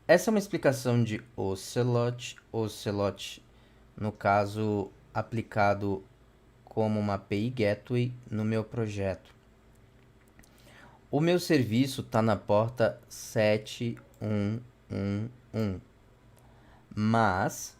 Essa é uma explicação de Ocelot. Ocelot, no caso, aplicado como uma API Gateway no meu projeto. O meu serviço está na porta 7111, mas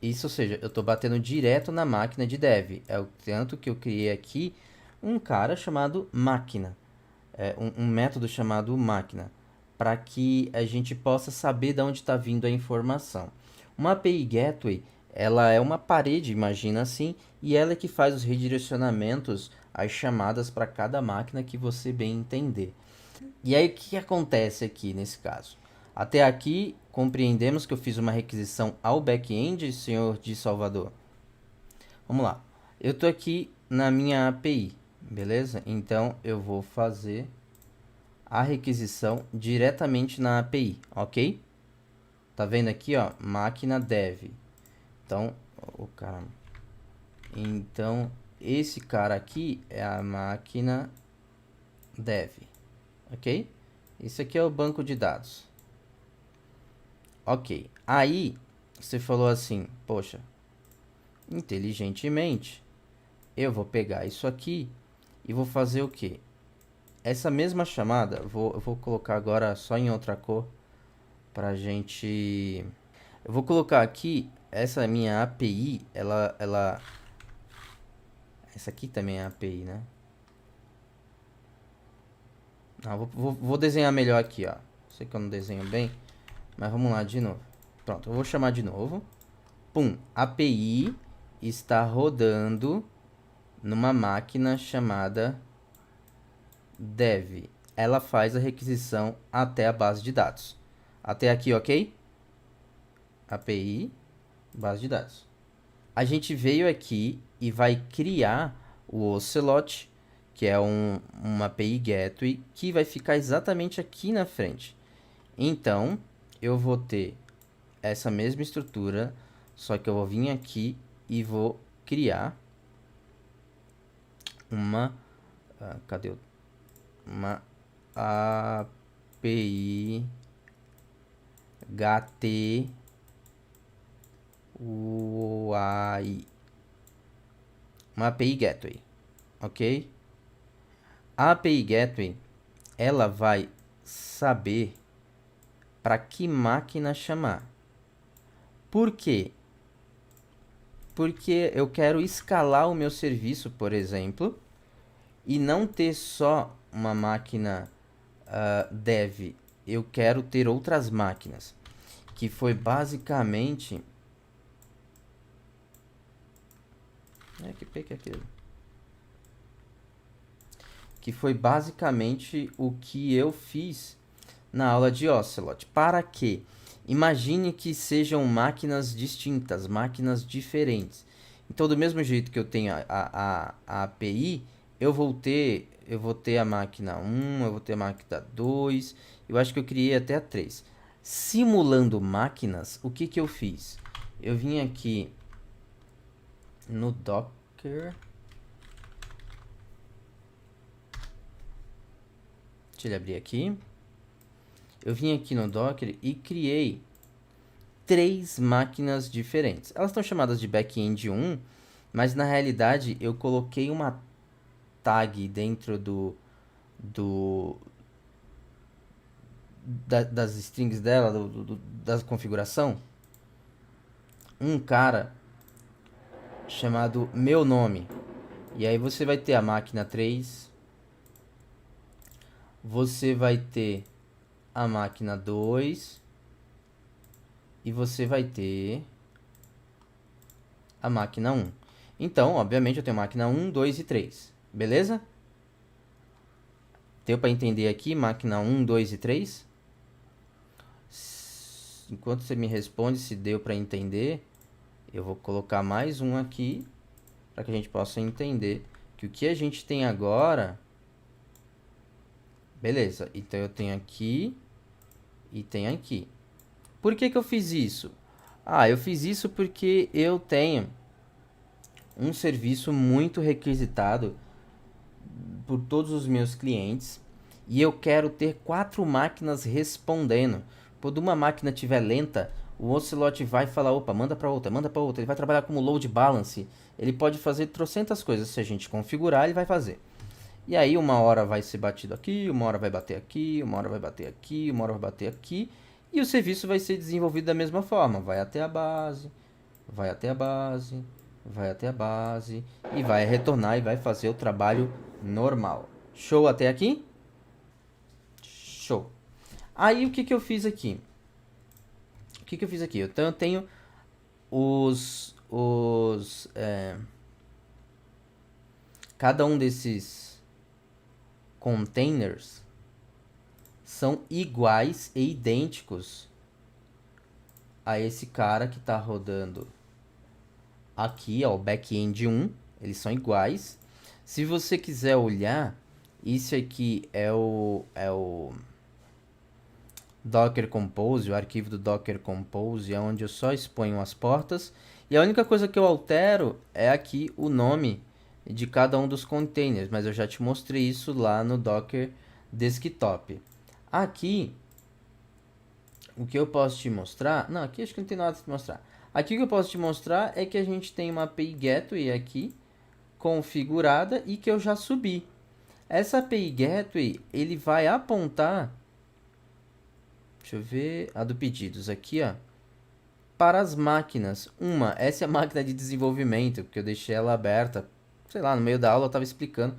isso, ou seja, eu estou batendo direto na máquina de dev. É o tanto que eu criei aqui um cara chamado máquina, um método chamado máquina, para que a gente possa saber de onde está vindo a informação. Uma API Gateway, ela é uma parede, imagina assim, e ela é que faz os redirecionamentos, as chamadas para cada máquina que você bem entender. E aí o que acontece aqui nesse caso? Até aqui compreendemos que eu fiz uma requisição ao back-end, senhor de Salvador. Vamos lá. Eu estou aqui na minha API, beleza? Então eu vou fazer a requisição diretamente na API, ok? Tá vendo aqui, ó, máquina dev. Então, o cara. Então, esse cara aqui é a máquina dev, ok? Isso aqui é o banco de dados. Ok. Aí, você falou assim, poxa, inteligentemente, eu vou pegar isso aqui e vou fazer o quê? Essa mesma chamada, eu vou colocar agora só em outra cor pra gente. Eu vou colocar aqui essa minha API, essa aqui também é API, né? Não, vou desenhar melhor aqui, ó. Sei que eu não desenho bem, mas vamos lá de novo. Pronto, eu vou chamar de novo. Pum, API está rodando numa máquina chamada dev. Ela faz a requisição até a base de dados. Até aqui, ok? API, base de dados. A gente veio aqui e vai criar o Ocelot, que é uma API Gateway, que vai ficar exatamente aqui na frente. Então, eu vou ter essa mesma estrutura, só que eu vou vir aqui e vou criar uma... cadê? Uma API Gateway. Uma API Gateway, ok? A API Gateway, ela vai saber para que máquina chamar. Por quê? Porque eu quero escalar o meu serviço, por exemplo, e não ter só uma máquina dev. Eu quero ter outras máquinas, que foi basicamente... que é aquilo? Que foi basicamente o que eu fiz na aula de Ocelot. Para quê? Imagine que sejam máquinas distintas, máquinas diferentes. Então, do mesmo jeito que eu tenho a API, eu vou ter a máquina 1, eu vou ter a máquina 2, eu acho que eu criei até a 3. Simulando máquinas, o que eu fiz? Eu vim aqui no Docker. Deixa ele abrir aqui. Eu vim aqui no Docker e criei 3 máquinas diferentes. Elas estão chamadas de backend 1, mas na realidade eu coloquei uma tag dentro das strings dela, da configuração, um cara chamado meu nome. E aí você vai ter a máquina 3, você vai ter a máquina 2 e você vai ter a máquina 1. Então, obviamente, eu tenho máquina 1, 2 e 3. Beleza? Deu para entender aqui, máquina 1, 2 e 3? Enquanto você me responde se deu para entender, eu vou colocar mais um aqui para que a gente possa entender que o que a gente tem agora... Beleza, então eu tenho aqui e tenho aqui. Por que eu fiz isso? Eu fiz isso porque eu tenho um serviço muito requisitado por todos os meus clientes e eu quero ter 4 máquinas respondendo, Quando uma máquina estiver lenta, o Ocelot vai falar, opa, manda para outra, manda para outra. Ele vai trabalhar como load balance. Ele pode fazer trocentas coisas. Se a gente configurar, ele vai fazer. E aí uma hora vai ser batido aqui, uma hora vai bater aqui, uma hora vai bater aqui, uma hora vai bater aqui. E o serviço vai ser desenvolvido da mesma forma. Vai até a base, vai até a base, vai até a base. E vai retornar e vai fazer o trabalho normal. Show até aqui? Show. Aí o que que eu fiz aqui? O que que eu fiz aqui? Então eu tenho cada um desses containers são iguais e idênticos a esse cara que está rodando aqui, ó, o back-end 1. Eles são iguais. Se você quiser olhar, isso aqui é o Docker Compose, o arquivo do Docker Compose, é onde eu só exponho as portas. E a única coisa que eu altero é aqui o nome de cada um dos containers, mas eu já te mostrei isso lá no Docker Desktop. Aqui, o que eu posso te mostrar... Não, aqui acho que não tem nada para te mostrar. Aqui o que eu posso te mostrar é que a gente tem uma API Gateway aqui, configurada e que eu já subi. Essa API Gateway, ele vai apontar... Deixa eu ver... A do pedidos aqui, ó. Para as máquinas. Essa é a máquina de desenvolvimento, porque eu deixei ela aberta. Sei lá, no meio da aula eu estava explicando.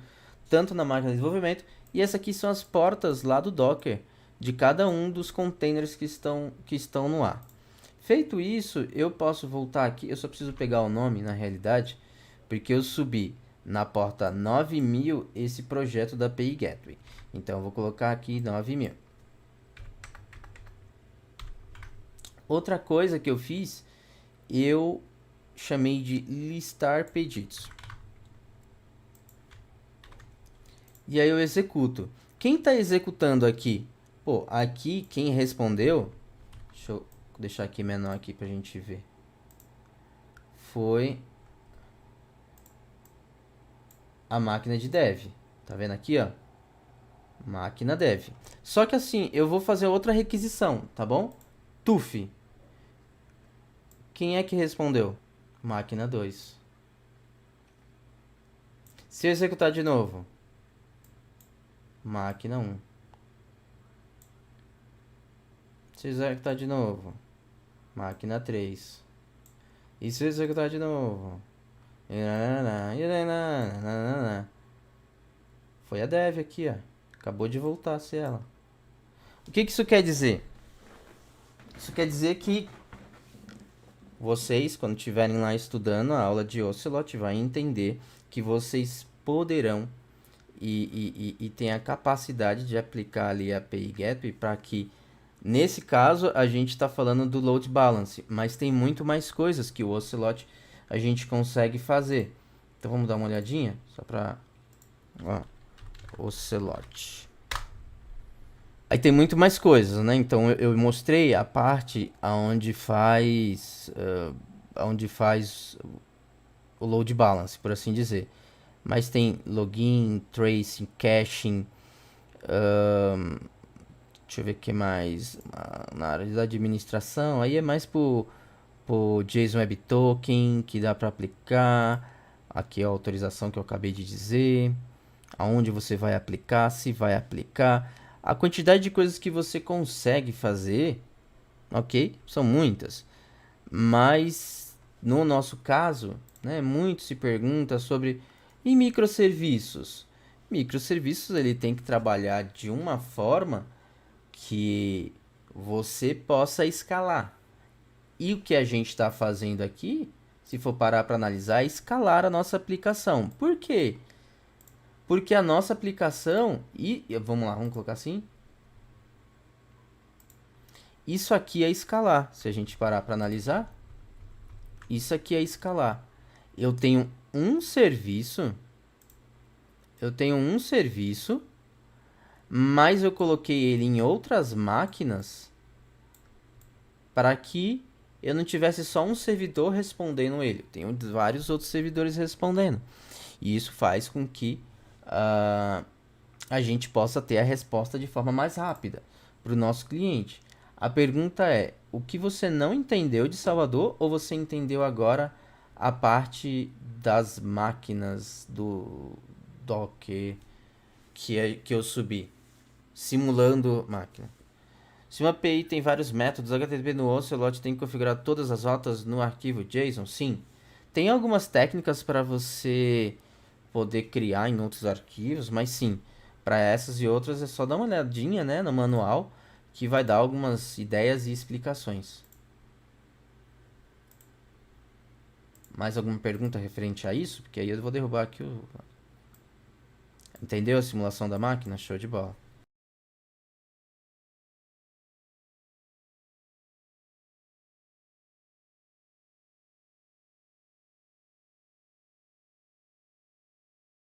Tanto na máquina de desenvolvimento. E essa aqui são as portas lá do Docker. De cada um dos containers que estão no ar. Feito isso, eu posso voltar aqui. Eu só preciso pegar o nome, na realidade. Porque eu subi na porta 9000 esse projeto da API Gateway. Então eu vou colocar aqui 9000. Outra coisa que eu fiz, eu chamei de listar pedidos. E aí eu executo. Quem está executando aqui? Pô, aqui quem respondeu, deixa eu deixar aqui menor aqui pra gente ver. Foi a máquina de dev. Tá vendo aqui, ó? Máquina dev. Só que assim, eu vou fazer outra requisição, tá bom? TUF. Quem é que respondeu? Máquina 2. Se eu executar de novo. Máquina 1. Se eu executar de novo. Máquina 3. E se eu executar de novo. Foi a dev aqui, ó. Acabou de voltar a ser ela. O que isso quer dizer? Isso quer dizer que vocês, quando estiverem lá estudando a aula de Ocelot, vai entender que vocês poderão e tem a capacidade de aplicar ali a API Gateway para que, nesse caso, a gente está falando do load balance, mas tem muito mais coisas que o Ocelot a gente consegue fazer. Então vamos dar uma olhadinha, só para Ocelot. Aí tem muito mais coisas, né? Então eu mostrei a parte onde faz o load balance, por assim dizer. Mas tem login, tracing, caching, deixa eu ver o que mais. Na área da administração, aí é mais pro JSON Web Token, que dá para aplicar. Aqui é a autorização que eu acabei de dizer. Aonde você vai aplicar, se vai aplicar. A quantidade de coisas que você consegue fazer, ok? São muitas. Mas, no nosso caso, né, muito se pergunta sobre... E microserviços? Microserviços, ele tem que trabalhar de uma forma que você possa escalar. E o que a gente está fazendo aqui, se for parar para analisar, é escalar a nossa aplicação. Por quê? Porque a nossa aplicação, vamos lá, vamos colocar assim. Isso aqui é escalar. Se a gente parar para analisar, isso aqui é escalar. Eu tenho um serviço, mas eu coloquei ele em outras máquinas para que eu não tivesse só um servidor respondendo ele. Eu tenho vários outros servidores respondendo. E isso faz com que a gente possa ter a resposta de forma mais rápida para o nosso cliente. A pergunta é: o que você não entendeu de Salvador ou você entendeu agora a parte das máquinas do Docker que eu subi, simulando máquina? Se uma API tem vários métodos, HTTP no Ocelot tem que configurar todas as rotas no arquivo JSON? Sim. Tem algumas técnicas para você poder criar em outros arquivos, mas sim, para essas e outras é só dar uma olhadinha, né, no manual que vai dar algumas ideias e explicações. Mais alguma pergunta referente a isso? Porque aí eu vou derrubar aqui o... Entendeu a simulação da máquina? Show de bola.